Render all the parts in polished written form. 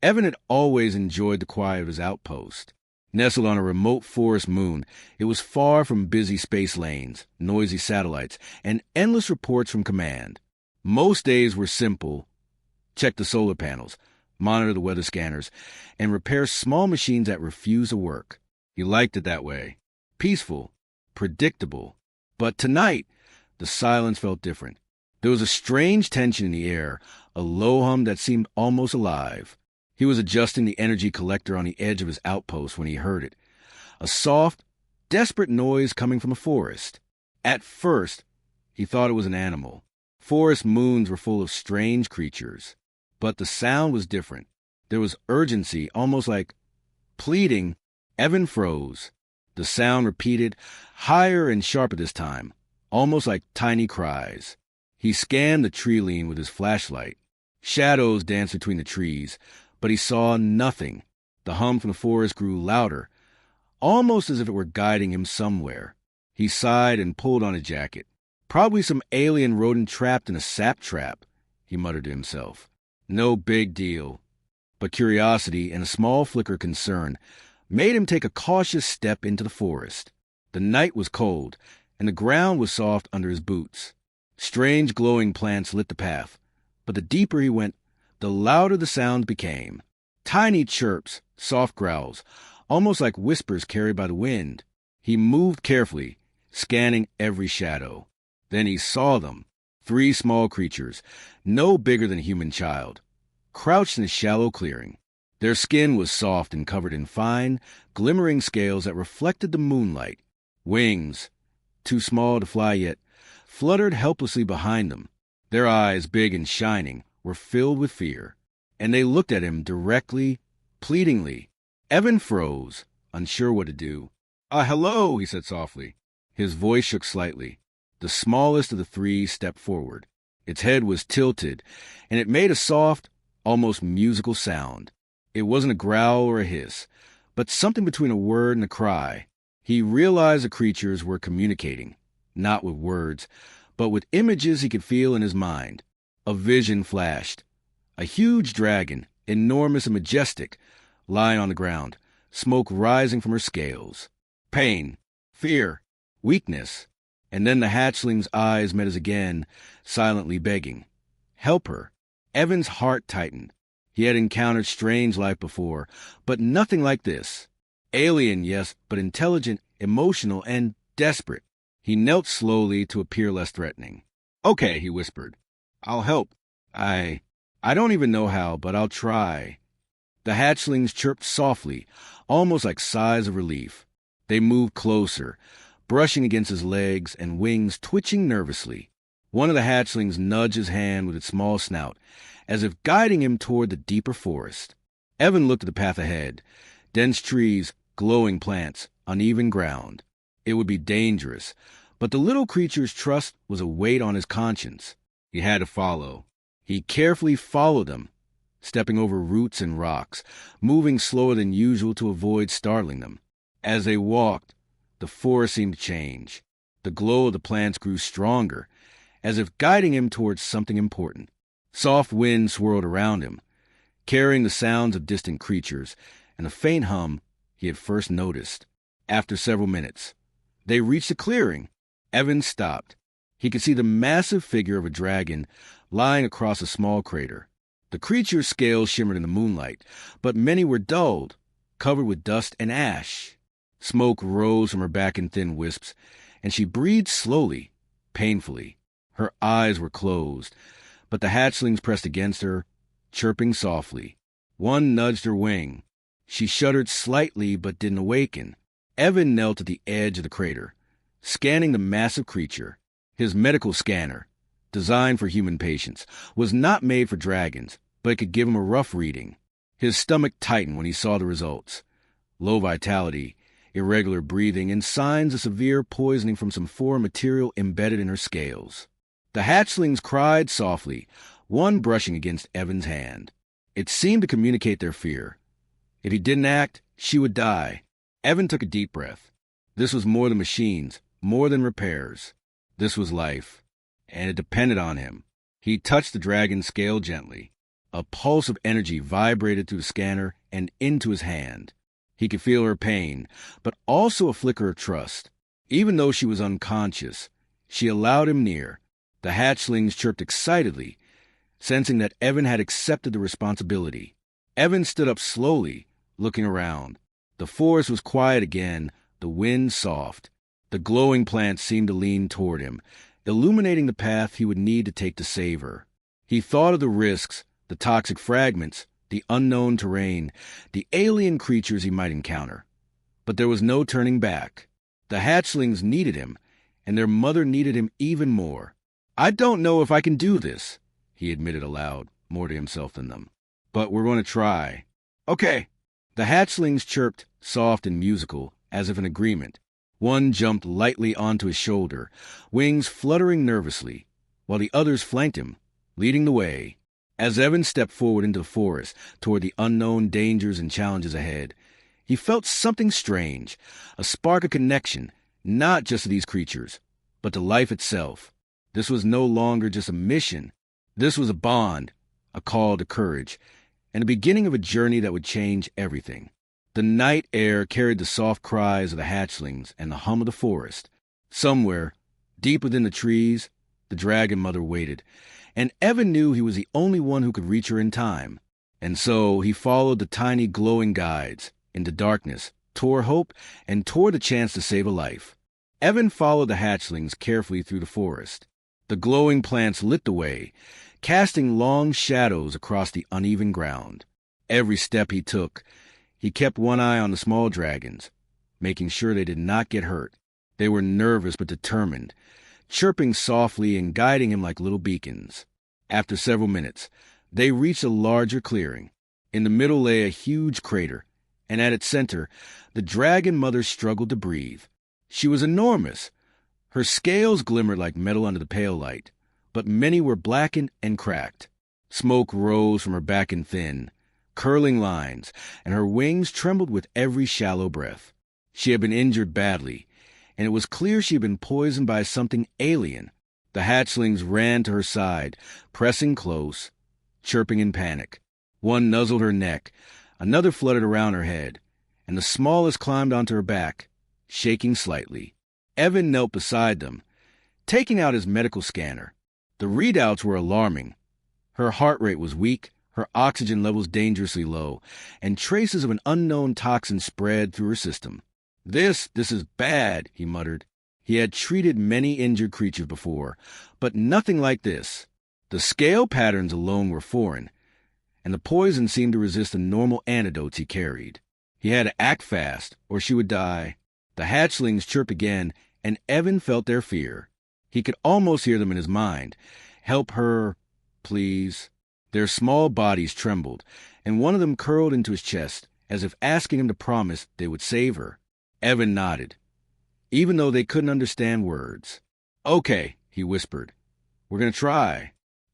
Evan had always enjoyed the quiet of his outpost. Nestled on a remote forest moon, it was far from busy space lanes, noisy satellites, and endless reports from command. Most days were simple. Check the solar panels, monitor the weather scanners, and repair small machines that refused to work. He liked it that way. Peaceful, predictable. But tonight, the silence felt different. There was a strange tension in the air, a low hum that seemed almost alive. He was adjusting the energy collector on the edge of his outpost when he heard it. A soft, desperate noise coming from a forest. At first, he thought it was an animal. Forest moons were full of strange creatures. But the sound was different. There was urgency, almost like pleading. Evan froze. The sound repeated, higher and sharper this time, almost like tiny cries. He scanned the tree line with his flashlight. Shadows danced between the trees, but he saw nothing. The hum from the forest grew louder, almost as if it were guiding him somewhere. He sighed and pulled on his jacket. Probably some alien rodent trapped in a sap trap, he muttered to himself. No big deal. But curiosity and a small flicker of concern made him take a cautious step into the forest. The night was cold, and the ground was soft under his boots. Strange glowing plants lit the path, but the deeper he went, the louder the sounds became. Tiny chirps, soft growls, almost like whispers carried by the wind. He moved carefully, scanning every shadow. Then he saw them, 3 small creatures, no bigger than a human child, crouched in a shallow clearing. Their skin was soft and covered in fine, glimmering scales that reflected the moonlight. Wings, too small to fly yet, fluttered helplessly behind them. Their eyes, big and shining, were filled with fear, and they looked at him directly, pleadingly. Evan froze, unsure what to do. Hello, he said softly. His voice shook slightly. The smallest of the 3 stepped forward. Its head was tilted, and it made a soft, almost musical sound. It wasn't a growl or a hiss, but something between a word and a cry. He realized the creatures were communicating, not with words, but with images he could feel in his mind. A vision flashed. A huge dragon, enormous and majestic, lying on the ground, smoke rising from her scales. Pain, fear, weakness. And then the hatchling's eyes met his again, silently begging. Help her. Evan's heart tightened. He had encountered strange life before, but nothing like this. Alien, yes, but intelligent, emotional, and desperate. He knelt slowly to appear less threatening. Okay, he whispered. I'll help. I don't even know how, but I'll try. The hatchlings chirped softly, almost like sighs of relief. They moved closer, brushing against his legs and wings twitching nervously. One of the hatchlings nudged his hand with its small snout, as if guiding him toward the deeper forest. Evan looked at the path ahead. Dense trees, glowing plants, uneven ground. It would be dangerous, but the little creature's trust was a weight on his conscience. He had to follow. He carefully followed them, stepping over roots and rocks, moving slower than usual to avoid startling them. As they walked, the forest seemed to change. The glow of the plants grew stronger, as if guiding him towards something important. Soft wind swirled around him, carrying the sounds of distant creatures and a faint hum he had first noticed. After several minutes, they reached a clearing. Evan stopped. He could see the massive figure of a dragon lying across a small crater. The creature's scales shimmered in the moonlight, but many were dulled, covered with dust and ash. Smoke rose from her back in thin wisps, and she breathed slowly, painfully. Her eyes were closed, but the hatchlings pressed against her, chirping softly. One nudged her wing. She shuddered slightly but didn't awaken. Evan knelt at the edge of the crater, scanning the massive creature. His medical scanner, designed for human patients, was not made for dragons, but it could give him a rough reading. His stomach tightened when he saw the results. Low vitality, irregular breathing, and signs of severe poisoning from some foreign material embedded in her scales. The hatchlings cried softly, one brushing against Evan's hand. It seemed to communicate their fear. If he didn't act, she would die. Evan took a deep breath. This was more than machines, more than repairs. This was life, and it depended on him. He touched the dragon's scale gently. A pulse of energy vibrated through the scanner and into his hand. He could feel her pain, but also a flicker of trust. Even though she was unconscious, she allowed him near. The hatchlings chirped excitedly, sensing that Evan had accepted the responsibility. Evan stood up slowly, looking around. The forest was quiet again, the wind soft. The glowing plants seemed to lean toward him, illuminating the path he would need to take to save her. He thought of the risks, the toxic fragments, the unknown terrain, the alien creatures he might encounter. But there was no turning back. The hatchlings needed him, and their mother needed him even more. "I don't know if I can do this," he admitted aloud, more to himself than them. "But we're going to try." "Okay." The hatchlings chirped, soft and musical, as if in agreement. One jumped lightly onto his shoulder, wings fluttering nervously, while the others flanked him, leading the way. As Evan stepped forward into the forest toward the unknown dangers and challenges ahead, he felt something strange, a spark of connection, not just to these creatures, but to life itself. This was no longer just a mission. This was a bond, a call to courage, and the beginning of a journey that would change everything. The night air carried the soft cries of the hatchlings and the hum of the forest. Somewhere, deep within the trees, the dragon mother waited, and Evan knew he was the only one who could reach her in time. And so he followed the tiny glowing guides into darkness, toward hope, and toward the chance to save a life. Evan followed the hatchlings carefully through the forest. The glowing plants lit the way, casting long shadows across the uneven ground. Every step he took, he kept one eye on the small dragons, making sure they did not get hurt. They were nervous but determined, chirping softly and guiding him like little beacons. After several minutes, they reached a larger clearing. In the middle lay a huge crater, and at its center, the dragon mother struggled to breathe. She was enormous. Her scales glimmered like metal under the pale light, but many were blackened and cracked. Smoke rose from her back in thin, curling lines, and her wings trembled with every shallow breath. She had been injured badly, and it was clear she had been poisoned by something alien. The hatchlings ran to her side, pressing close, chirping in panic. One nuzzled her neck, another fluttered around her head, and the smallest climbed onto her back, shaking slightly. Evan knelt beside them, taking out his medical scanner. The readouts were alarming. Her heart rate was weak, her oxygen levels dangerously low, and traces of an unknown toxin spread through her system. This is bad," he muttered. He had treated many injured creatures before, but nothing like this. The scale patterns alone were foreign, and the poison seemed to resist the normal antidotes he carried. He had to act fast, or she would die. The hatchlings chirped again, and Evan felt their fear. He could almost hear them in his mind. "Help her, please." Their small bodies trembled, and one of them curled into his chest, as if asking him to promise they would save her. Evan nodded, even though they couldn't understand words. "Okay," he whispered. "We're going to try.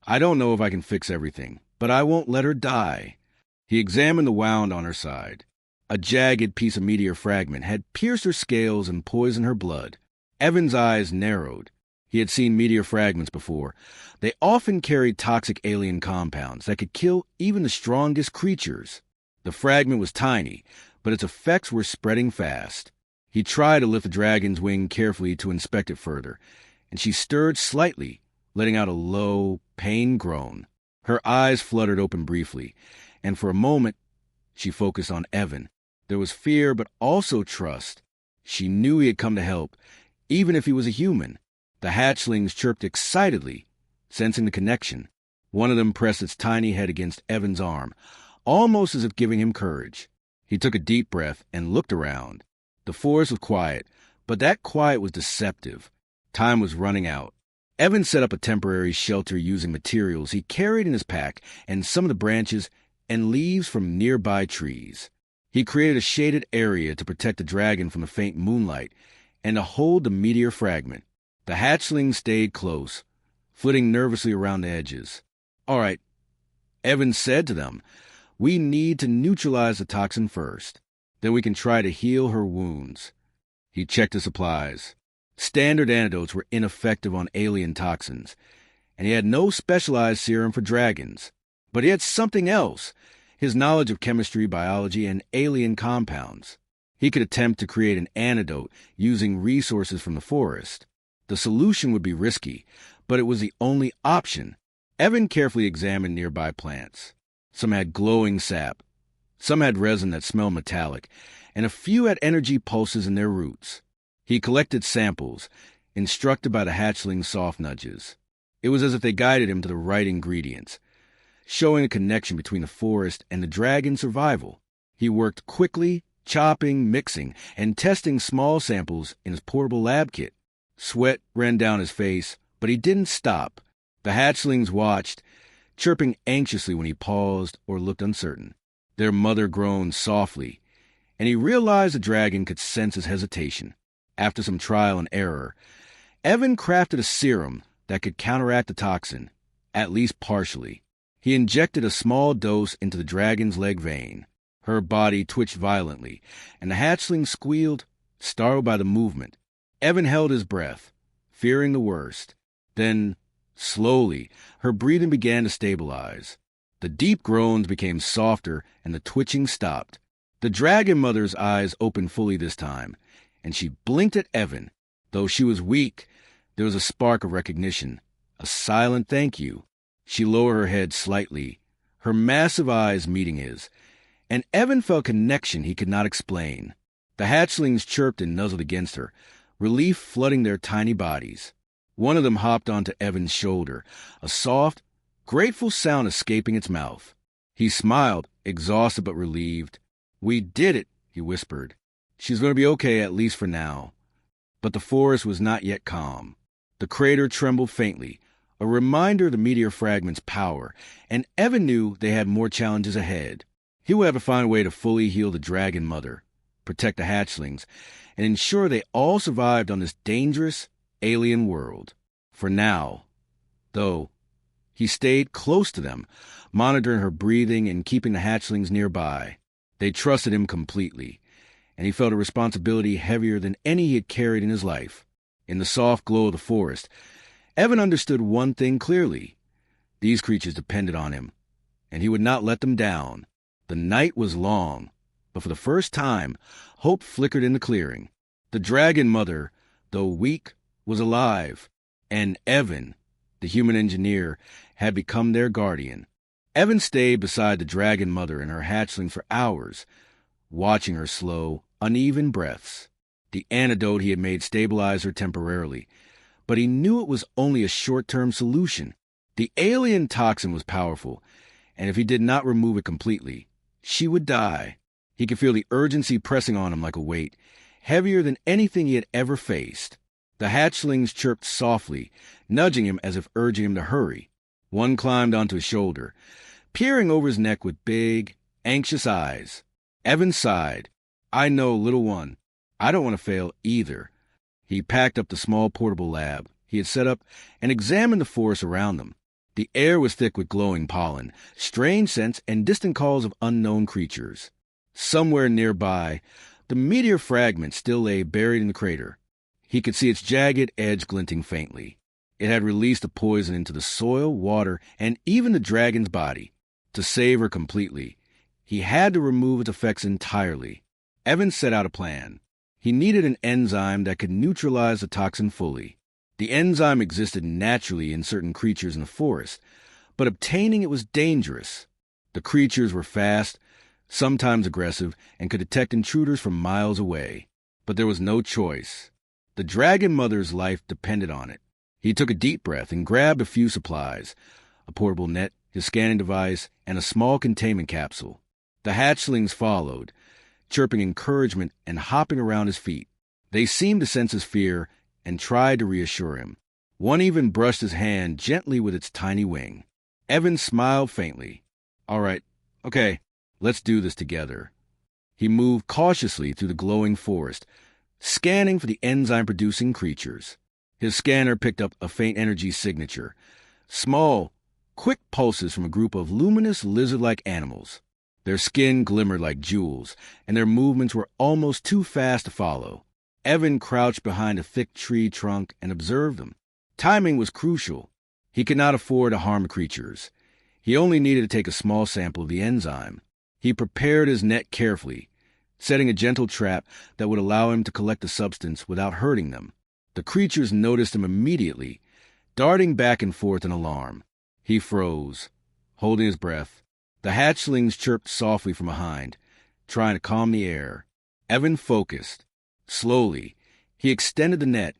I don't know if I can fix everything, but I won't let her die." He examined the wound on her side. A jagged piece of meteor fragment had pierced her scales and poisoned her blood. Evan's eyes narrowed. He had seen meteor fragments before. They often carried toxic alien compounds that could kill even the strongest creatures. The fragment was tiny, but its effects were spreading fast. He tried to lift the dragon's wing carefully to inspect it further, and she stirred slightly, letting out a low, pained groan. Her eyes fluttered open briefly, and for a moment she focused on Evan. There was fear, but also trust. She knew he had come to help, even if he was a human. The hatchlings chirped excitedly, sensing the connection. One of them pressed its tiny head against Evan's arm, almost as if giving him courage. He took a deep breath and looked around. The forest was quiet, but that quiet was deceptive. Time was running out. Evan set up a temporary shelter using materials he carried in his pack and some of the branches and leaves from nearby trees. He created a shaded area to protect the dragon from the faint moonlight and to hold the meteor fragment. The hatchlings stayed close, flitting nervously around the edges. "All right," Evan said to them, "we need to neutralize the toxin first. Then we can try to heal her wounds." He checked the supplies. Standard antidotes were ineffective on alien toxins, and he had no specialized serum for dragons. But he had something else, his knowledge of chemistry, biology, and alien compounds. He could attempt to create an antidote using resources from the forest. The solution would be risky, but it was the only option. Evan carefully examined nearby plants. Some had glowing sap, some had resin that smelled metallic, and a few had energy pulses in their roots. He collected samples, instructed by the hatchling's soft nudges. It was as if they guided him to the right ingredients, showing a connection between the forest and the dragon's survival. He worked quickly, chopping, mixing, and testing small samples in his portable lab kit. Sweat ran down his face, but he didn't stop. The hatchlings watched, chirping anxiously when he paused or looked uncertain. Their mother groaned softly, and he realized the dragon could sense his hesitation. After some trial and error, Evan crafted a serum that could counteract the toxin, at least partially. He injected a small dose into the dragon's leg vein. Her body twitched violently, and the hatchling squealed, startled by the movement. Evan held his breath, fearing the worst. Then, slowly, her breathing began to stabilize. The deep groans became softer, and the twitching stopped. The dragon mother's eyes opened fully this time, and she blinked at Evan. Though she was weak, there was a spark of recognition, a silent thank you. She lowered her head slightly, her massive eyes meeting his, and Evan felt a connection he could not explain. The hatchlings chirped and nuzzled against her, relief flooding their tiny bodies. One of them hopped onto Evan's shoulder, a soft, grateful sound escaping its mouth. He smiled, exhausted but relieved. "We did it," he whispered. "She's going to be okay, at least for now." But the forest was not yet calm. The crater trembled faintly, a reminder of the meteor fragment's power, and Evan knew they had more challenges ahead. He would have to find a way to fully heal the dragon mother, protect the hatchlings, and ensure they all survived on this dangerous, alien world. For now, though, he stayed close to them, monitoring her breathing and keeping the hatchlings nearby. They trusted him completely, and he felt a responsibility heavier than any he had carried in his life. In the soft glow of the forest, Evan understood one thing clearly. These creatures depended on him, and he would not let them down. The night was long, but for the first time, hope flickered in the clearing. The dragon mother, though weak, was alive, and Evan, the human engineer, had become their guardian. Evan stayed beside the dragon mother and her hatchling for hours, watching her slow, uneven breaths. The antidote he had made stabilized her temporarily, but he knew it was only a short-term solution. The alien toxin was powerful, and if he did not remove it completely, she would die. He could feel the urgency pressing on him like a weight, heavier than anything he had ever faced. The hatchlings chirped softly, nudging him as if urging him to hurry. One climbed onto his shoulder, peering over his neck with big, anxious eyes. Evan sighed. "I know, little one. I don't want to fail either." He packed up the small portable lab he had set up and examined the forest around them. The air was thick with glowing pollen, strange scents, and distant calls of unknown creatures. Somewhere nearby, the meteor fragment still lay buried in the crater. He could see its jagged edge glinting faintly. It had released the poison into the soil, water, and even the dragon's body. To save her completely, he had to remove its effects entirely. Evan set out a plan. He needed an enzyme that could neutralize the toxin fully. The enzyme existed naturally in certain creatures in the forest, but obtaining it was dangerous. The creatures were fast, sometimes aggressive, and could detect intruders from miles away. But there was no choice. The dragon mother's life depended on it. He took a deep breath and grabbed a few supplies, a portable net, his scanning device, and a small containment capsule. The hatchlings followed, chirping encouragement and hopping around his feet. They seemed to sense his fear and tried to reassure him. One even brushed his hand gently with its tiny wing. Evan smiled faintly. "All right, okay, let's do this together." He moved cautiously through the glowing forest, scanning for the enzyme-producing creatures. His scanner picked up a faint energy signature, small, quick pulses from a group of luminous lizard-like animals. Their skin glimmered like jewels, and their movements were almost too fast to follow. Evan crouched behind a thick tree trunk and observed them. Timing was crucial. He could not afford to harm creatures. He only needed to take a small sample of the enzyme. He prepared his net carefully, setting a gentle trap that would allow him to collect the substance without hurting them. The creatures noticed him immediately, darting back and forth in alarm. He froze, holding his breath. The hatchlings chirped softly from behind, trying to calm the air. Evan focused. Slowly, he extended the net,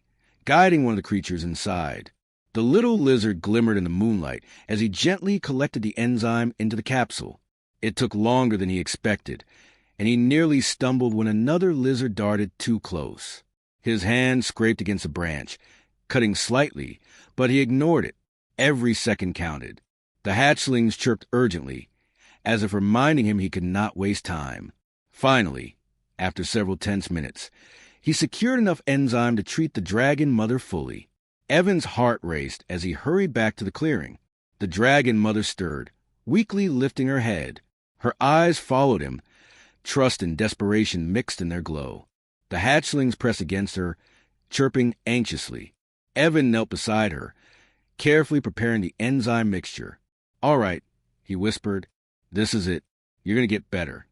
guiding one of the creatures inside. The little lizard glimmered in the moonlight as he gently collected the enzyme into the capsule. It took longer than he expected, and he nearly stumbled when another lizard darted too close. His hand scraped against a branch, cutting slightly, but he ignored it. Every second counted. The hatchlings chirped urgently, as if reminding him he could not waste time. Finally, after several tense minutes, he secured enough enzyme to treat the dragon mother fully. Evan's heart raced as he hurried back to the clearing. The dragon mother stirred, weakly lifting her head. Her eyes followed him, trust and desperation mixed in their glow. The hatchlings pressed against her, chirping anxiously. Evan knelt beside her, carefully preparing the enzyme mixture. "All right," he whispered. "This is it. You're going to get better."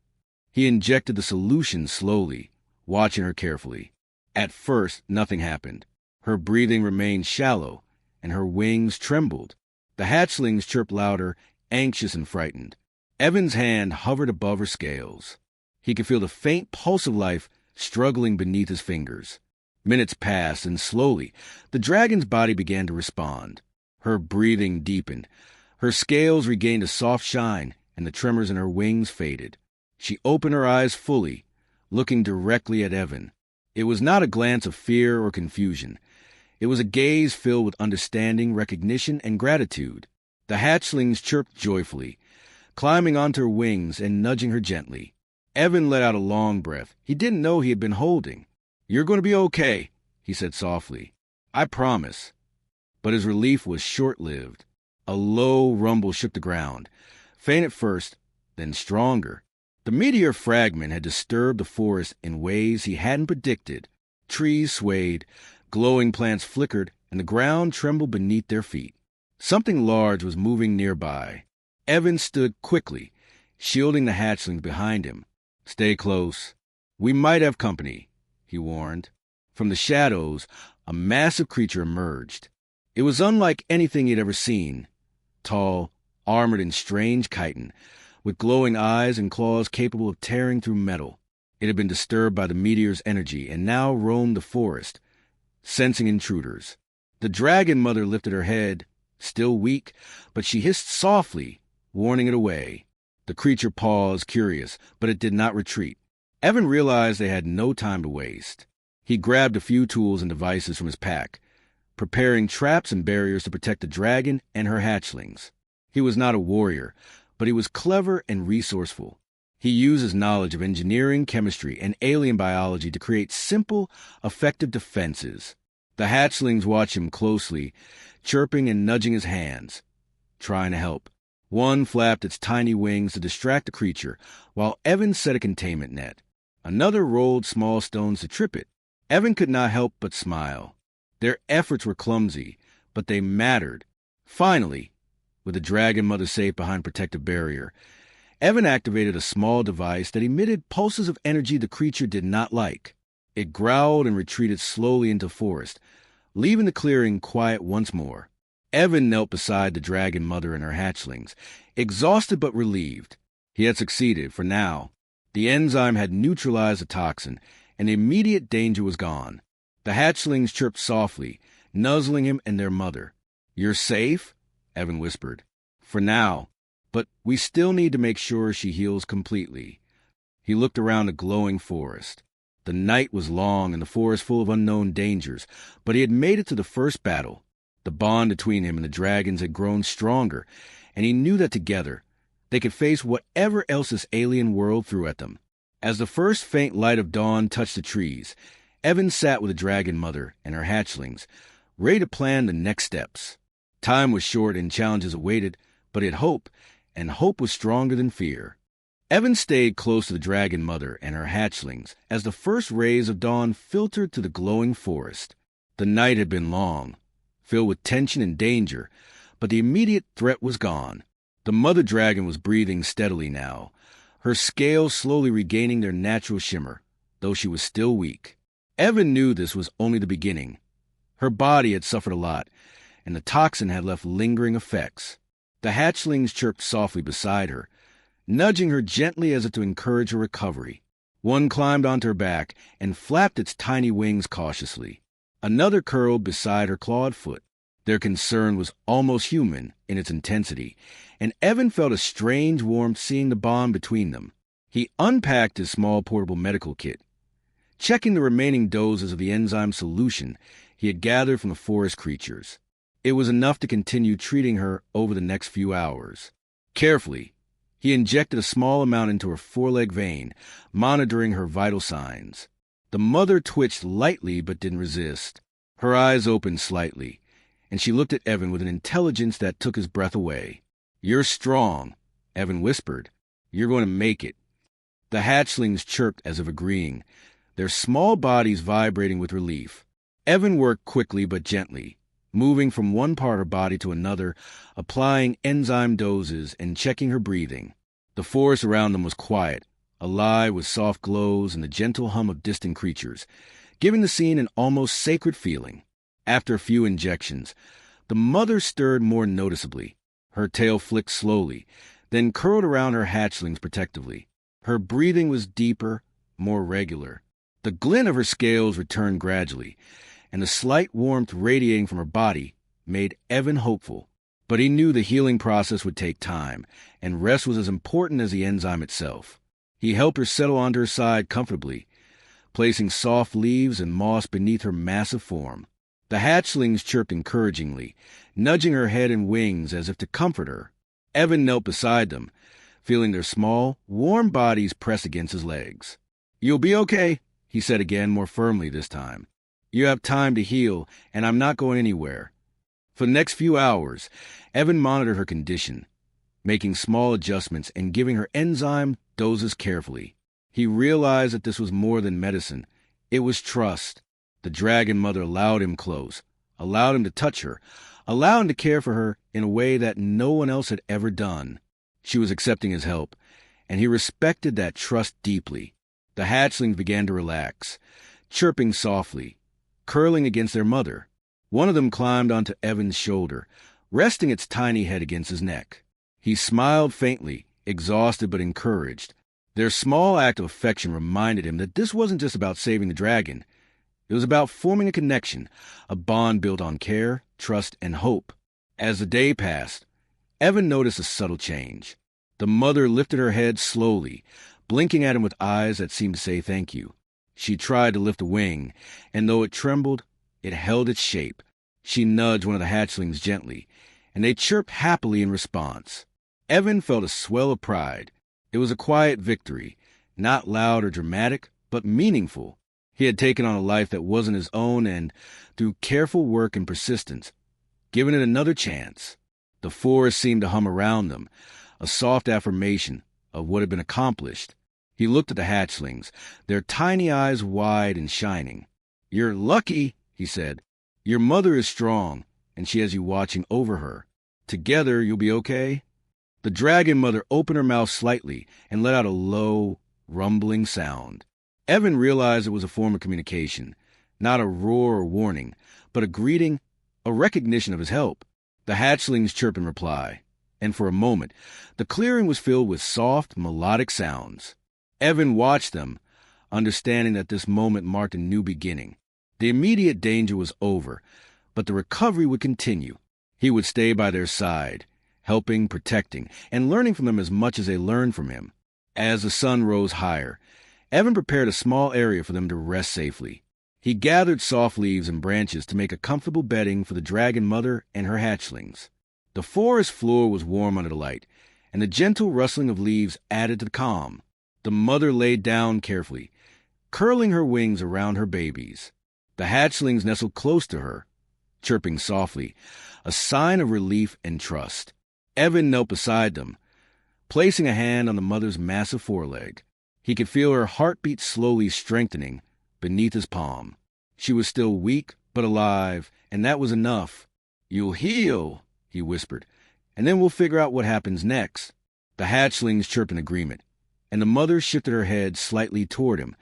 He injected the solution slowly, watching her carefully. At first, nothing happened. Her breathing remained shallow, and her wings trembled. The hatchlings chirped louder, anxious and frightened. Evan's hand hovered above her scales. He could feel the faint pulse of life struggling beneath his fingers. Minutes passed, and slowly, the dragon's body began to respond. Her breathing deepened. Her scales regained a soft shine, and the tremors in her wings faded. She opened her eyes fully, looking directly at Evan. It was not a glance of fear or confusion. It was a gaze filled with understanding, recognition, and gratitude. The hatchlings chirped joyfully, climbing onto her wings and nudging her gently. Evan let out a long breath he didn't know he had been holding. "You're going to be okay," he said softly. "I promise." But his relief was short-lived. A low rumble shook the ground, faint at first, then stronger. The meteor fragment had disturbed the forest in ways he hadn't predicted. Trees swayed, glowing plants flickered, and the ground trembled beneath their feet. Something large was moving nearby. Evan stood quickly, shielding the hatchlings behind him. "Stay close. We might have company," he warned. From the shadows, a massive creature emerged. It was unlike anything he had ever seen. Tall, armored in strange chitin, with glowing eyes and claws capable of tearing through metal. It had been disturbed by the meteor's energy and now roamed the forest, sensing intruders. The dragon mother lifted her head, still weak, but she hissed softly, warning it away. The creature paused, curious, but it did not retreat. Evan realized they had no time to waste. He grabbed a few tools and devices from his pack, preparing traps and barriers to protect the dragon and her hatchlings. He was not a warrior, but he was clever and resourceful. He used his knowledge of engineering, chemistry, and alien biology to create simple, effective defenses. The hatchlings watched him closely, chirping and nudging his hands, trying to help. One flapped its tiny wings to distract the creature, while Evan set a containment net. Another rolled small stones to trip it. Evan could not help but smile. Their efforts were clumsy, but they mattered. Finally, with the dragon mother safe behind protective barrier, Evan activated a small device that emitted pulses of energy the creature did not like. It growled and retreated slowly into the forest, leaving the clearing quiet once more. Evan knelt beside the dragon mother and her hatchlings, exhausted but relieved. He had succeeded, for now. The enzyme had neutralized the toxin, and immediate danger was gone. The hatchlings chirped softly, nuzzling him and their mother. "You're safe?" Evan whispered. "For now. But we still need to make sure she heals completely." He looked around the glowing forest. The night was long and the forest full of unknown dangers, but he had made it to the first battle. The bond between him and the dragons had grown stronger, and he knew that together they could face whatever else this alien world threw at them. As the first faint light of dawn touched the trees, Evan sat with the dragon mother and her hatchlings, ready to plan the next steps. Time was short and challenges awaited, but he had hope, and hope was stronger than fear. Evan stayed close to the dragon mother and her hatchlings as the first rays of dawn filtered through the glowing forest. The night had been long, filled with tension and danger, but the immediate threat was gone. The mother dragon was breathing steadily now, her scales slowly regaining their natural shimmer, though she was still weak. Evan knew this was only the beginning. Her body had suffered a lot, and the toxin had left lingering effects. The hatchlings chirped softly beside her, nudging her gently as if to encourage her recovery. One climbed onto her back and flapped its tiny wings cautiously. Another curled beside her clawed foot. Their concern was almost human in its intensity, and Evan felt a strange warmth seeing the bond between them. He unpacked his small portable medical kit, checking the remaining doses of the enzyme solution he had gathered from the forest creatures. It was enough to continue treating her over the next few hours. Carefully, he injected a small amount into her foreleg vein, monitoring her vital signs. The mother twitched lightly but didn't resist. Her eyes opened slightly, and she looked at Evan with an intelligence that took his breath away. "You're strong," Evan whispered. "You're going to make it." The hatchlings chirped as if agreeing, their small bodies vibrating with relief. Evan worked quickly but gently, moving from one part of her body to another, applying enzyme doses and checking her breathing. The forest around them was quiet, alive with soft glows and the gentle hum of distant creatures, giving the scene an almost sacred feeling. After a few injections, the mother stirred more noticeably. Her tail flicked slowly, then curled around her hatchlings protectively. Her breathing was deeper, more regular. The glint of her scales returned gradually, and the slight warmth radiating from her body made Evan hopeful. But he knew the healing process would take time, and rest was as important as the enzyme itself. He helped her settle onto her side comfortably, placing soft leaves and moss beneath her massive form. The hatchlings chirped encouragingly, nudging her head and wings as if to comfort her. Evan knelt beside them, feeling their small, warm bodies press against his legs. "You'll be okay," he said again, more firmly this time. "You have time to heal, and I'm not going anywhere." For the next few hours, Evan monitored her condition, making small adjustments and giving her enzyme doses carefully. He realized that this was more than medicine. It was trust. The dragon mother allowed him close, allowed him to touch her, allowed him to care for her in a way that no one else had ever done. She was accepting his help, and he respected that trust deeply. The hatchlings began to relax, chirping softly, curling against their mother. One of them climbed onto Evan's shoulder, resting its tiny head against his neck. He smiled faintly, exhausted but encouraged. Their small act of affection reminded him that this wasn't just about saving the dragon. It was about forming a connection, a bond built on care, trust, and hope. As the day passed, Evan noticed a subtle change. The mother lifted her head slowly, blinking at him with eyes that seemed to say thank you. She tried to lift a wing, and though it trembled, it held its shape. She nudged one of the hatchlings gently, and they chirped happily in response. Evan felt a swell of pride. It was a quiet victory, not loud or dramatic, but meaningful. He had taken on a life that wasn't his own and, through careful work and persistence, given it another chance. The forest seemed to hum around them, a soft affirmation of what had been accomplished. He looked at the hatchlings, their tiny eyes wide and shining. "You're lucky," he said. "Your mother is strong, and she has you watching over her. Together, you'll be okay." The dragon mother opened her mouth slightly and let out a low, rumbling sound. Evan realized it was a form of communication, not a roar or warning, but a greeting, a recognition of his help. The hatchlings chirped in reply, and for a moment, the clearing was filled with soft, melodic sounds. Evan watched them, understanding that this moment marked a new beginning. The immediate danger was over, but the recovery would continue. He would stay by their side, helping, protecting, and learning from them as much as they learned from him. As the sun rose higher, Evan prepared a small area for them to rest safely. He gathered soft leaves and branches to make a comfortable bedding for the dragon mother and her hatchlings. The forest floor was warm under the light, and the gentle rustling of leaves added to the calm. The mother laid down carefully, curling her wings around her babies. The hatchlings nestled close to her, chirping softly, a sign of relief and trust. Evan knelt beside them, placing a hand on the mother's massive foreleg. He could feel her heartbeat slowly strengthening beneath his palm. She was still weak, but alive, and that was enough. "You'll heal," he whispered, and then we'll figure out what happens next." The hatchlings chirped in agreement, and the mother shifted her head slightly toward him,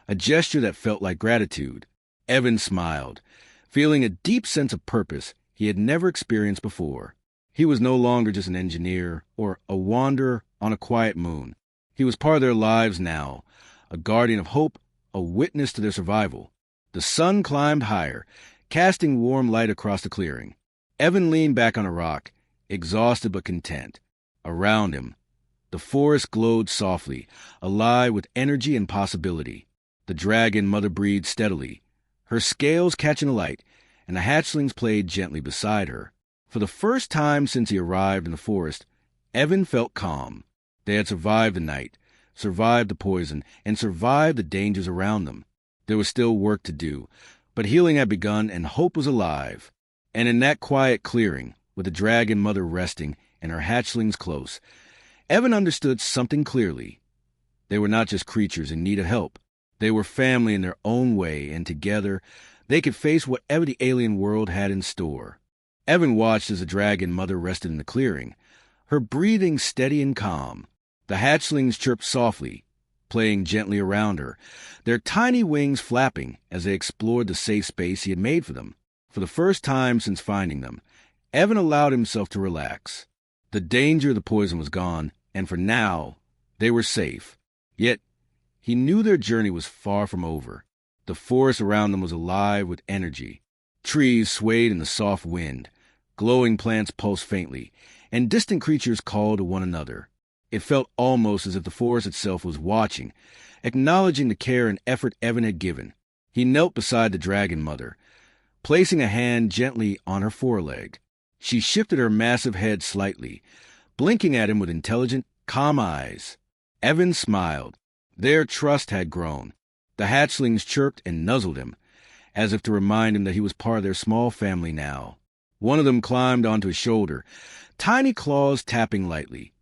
a gesture that felt like gratitude. Evan smiled, feeling a deep sense of purpose he had never experienced before. He was no longer just an engineer or a wanderer on a quiet moon. He was part of their lives now, a guardian of hope, a witness to their survival. The sun climbed higher, casting warm light across the clearing. Evan leaned back on a rock, exhausted but content. Around him, the forest glowed softly, alive with energy and possibility. The dragon mother breathed steadily, her scales catching the light, and the hatchlings played gently beside her. For the first time since he arrived in the forest, Evan felt calm. They had survived the night, survived the poison, and survived the dangers around them. There was still work to do, but healing had begun and hope was alive. And in that quiet clearing, with the dragon mother resting and her hatchlings close, Evan understood something clearly. They were not just creatures in need of help. They were family in their own way, and together they could face whatever the alien world had in store. Evan watched as the dragon mother rested in the clearing, her breathing steady and calm. The hatchlings chirped softly, playing gently around her, their tiny wings flapping as they explored the safe space he had made for them. For the first time since finding them, Evan allowed himself to relax. The danger of the poison was gone, and for now, they were safe. Yet, he knew their journey was far from over. The forest around them was alive with energy. Trees swayed in the soft wind, glowing plants pulsed faintly, and distant creatures called to one another. It felt almost as if the forest itself was watching, acknowledging the care and effort Evan had given. He knelt beside the dragon mother, placing a hand gently on her foreleg. She shifted her massive head slightly, blinking at him with intelligent, calm eyes. Evan smiled. Their trust had grown. The hatchlings chirped and nuzzled him, as if to remind him that he was part of their small family now. One of them climbed onto his shoulder, tiny claws tapping lightly,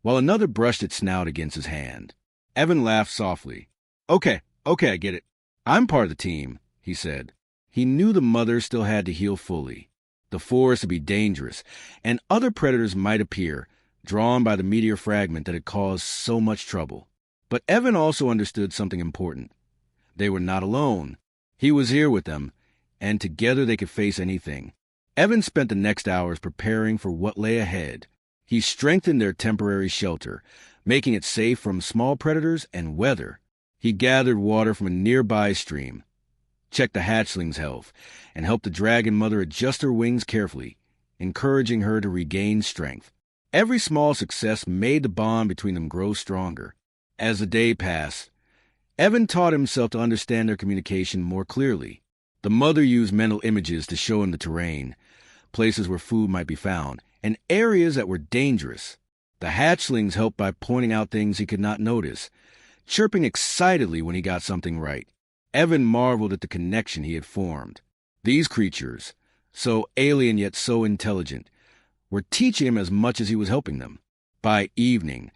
while another brushed its snout against his hand. Evan laughed softly. Okay, I get it. I'm part of the team," he said. He knew the mother still had to heal fully. The forest would be dangerous, and other predators might appear, drawn by the meteor fragment that had caused so much trouble. But Evan also understood something important. They were not alone. He was here with them, and together they could face anything. Evan spent the next hours preparing for what lay ahead. He strengthened their temporary shelter, making it safe from small predators and weather. He gathered water from a nearby stream, checked the hatchling's health, and helped the dragon mother adjust her wings carefully, encouraging her to regain strength. Every small success made the bond between them grow stronger. As the day passed, Evan taught himself to understand their communication more clearly. The mother used mental images to show him the terrain, places where food might be found, and areas that were dangerous. The hatchlings helped by pointing out things he could not notice, chirping excitedly when he got something right. Evan marveled at the connection he had formed. These creatures, so alien yet so intelligent, were teaching him as much as he was helping them. By evening,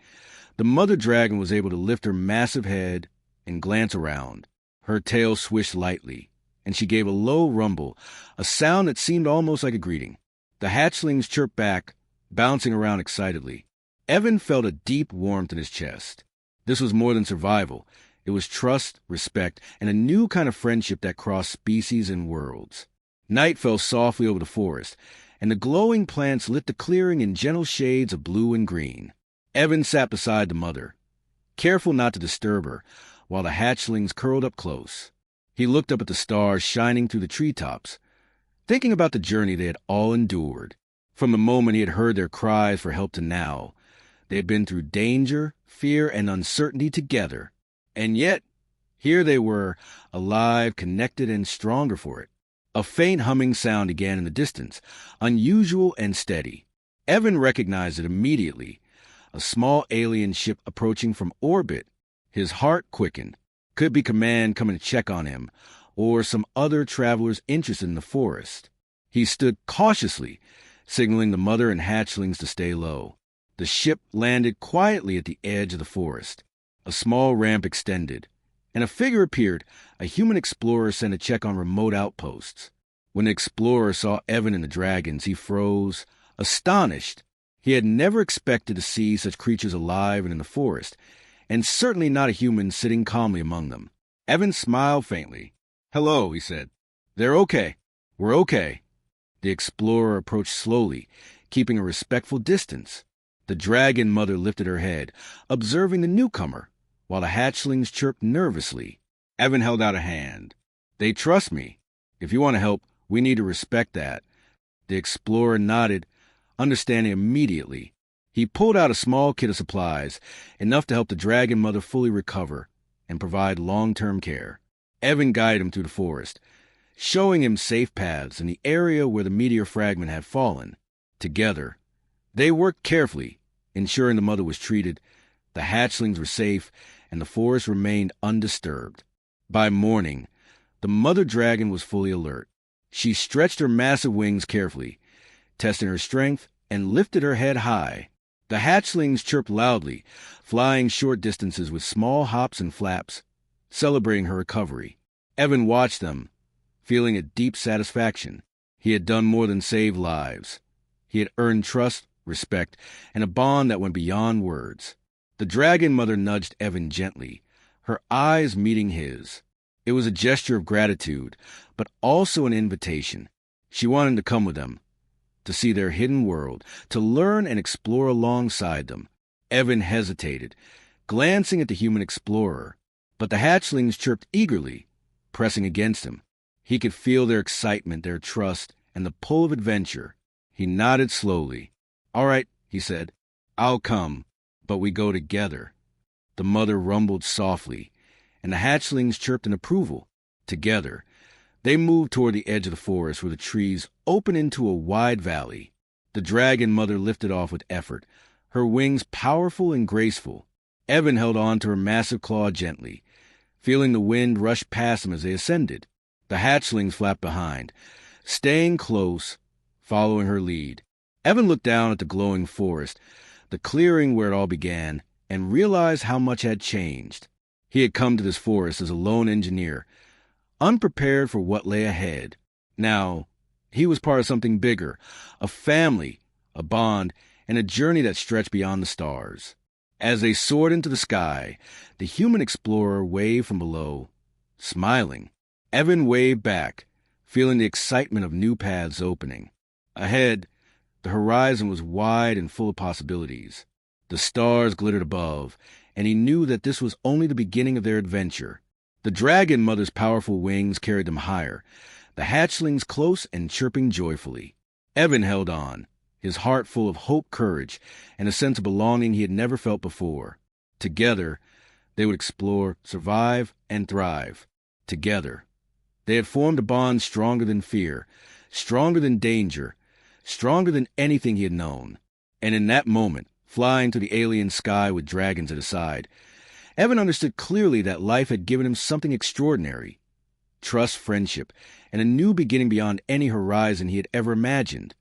the mother dragon was able to lift her massive head and glance around. Her tail swished lightly, and she gave a low rumble, a sound that seemed almost like a greeting. The hatchlings chirped back, bouncing around excitedly. Evan felt a deep warmth in his chest. This was more than survival. It was trust, respect, and a new kind of friendship that crossed species and worlds. Night fell softly over the forest, and the glowing plants lit the clearing in gentle shades of blue and green. Evan sat beside the mother, careful not to disturb her, while the hatchlings curled up close. He looked up at the stars shining through the treetops, thinking about the journey they had all endured. From the moment he had heard their cries for help to now, they had been through danger, fear, and uncertainty together. And yet, here they were, alive, connected, and stronger for it. A faint humming sound began in the distance, unusual and steady. Evan recognized it immediately, a small alien ship approaching from orbit. His heart quickened. Could be command coming to check on him, or some other travelers interested in the forest. He stood cautiously, signaling the mother and hatchlings to stay low. The ship landed quietly at the edge of the forest. A small ramp extended, and a figure appeared, a human explorer sent to check on remote outposts. When the explorer saw Evan and the dragons, he froze, astonished. He had never expected to see such creatures alive and in the forest, and certainly not a human sitting calmly among them. Evan smiled faintly. "Hello," he said. "They're okay. We're okay." The explorer approached slowly, keeping a respectful distance. The dragon mother lifted her head, observing the newcomer, while the hatchlings chirped nervously. Evan held out a hand. "They trust me. If you want to help, we need to respect that." The explorer nodded, understanding immediately. He pulled out a small kit of supplies, enough to help the dragon mother fully recover and provide long-term care. Evan guided him through the forest, showing him safe paths in the area where the meteor fragment had fallen. Together, they worked carefully, ensuring the mother was treated, the hatchlings were safe, and the forest remained undisturbed. By morning, the mother dragon was fully alert. She stretched her massive wings carefully, testing her strength, and lifted her head high. The hatchlings chirped loudly, flying short distances with small hops and flaps, celebrating her recovery. Evan watched them, feeling a deep satisfaction. He had done more than save lives. He had earned trust, respect, and a bond that went beyond words. The dragon mother nudged Evan gently, her eyes meeting his. It was a gesture of gratitude, but also an invitation. She wanted him to come with them, to see their hidden world, to learn and explore alongside them. Evan hesitated, glancing at the human explorer, but the hatchlings chirped eagerly, pressing against him. He could feel their excitement, their trust, and the pull of adventure. He nodded slowly. "All right," he said. "I'll come, but we go together." The mother rumbled softly, and the hatchlings chirped in approval. Together, they moved toward the edge of the forest where the trees opened into a wide valley. The dragon mother lifted off with effort, her wings powerful and graceful. Evan held on to her massive claw gently, feeling the wind rush past them as they ascended. The hatchlings flapped behind, staying close, following her lead. Evan looked down at the glowing forest, the clearing where it all began, and realized how much had changed. He had come to this forest as a lone engineer, unprepared for what lay ahead. Now, he was part of something bigger, a family, a bond, and a journey that stretched beyond the stars. As they soared into the sky, the human explorer waved from below, smiling. Evan waved back, feeling the excitement of new paths opening. Ahead, the horizon was wide and full of possibilities. The stars glittered above, and he knew that this was only the beginning of their adventure. The dragon mother's powerful wings carried them higher, the hatchlings close and chirping joyfully. Evan held on, his heart full of hope, courage, and a sense of belonging he had never felt before. Together, they would explore, survive, and thrive. Together. They had formed a bond stronger than fear, stronger than danger, stronger than anything he had known. And in that moment, flying to the alien sky with dragons at his side, Evan understood clearly that life had given him something extraordinary. Trust, friendship, and a new beginning beyond any horizon he had ever imagined.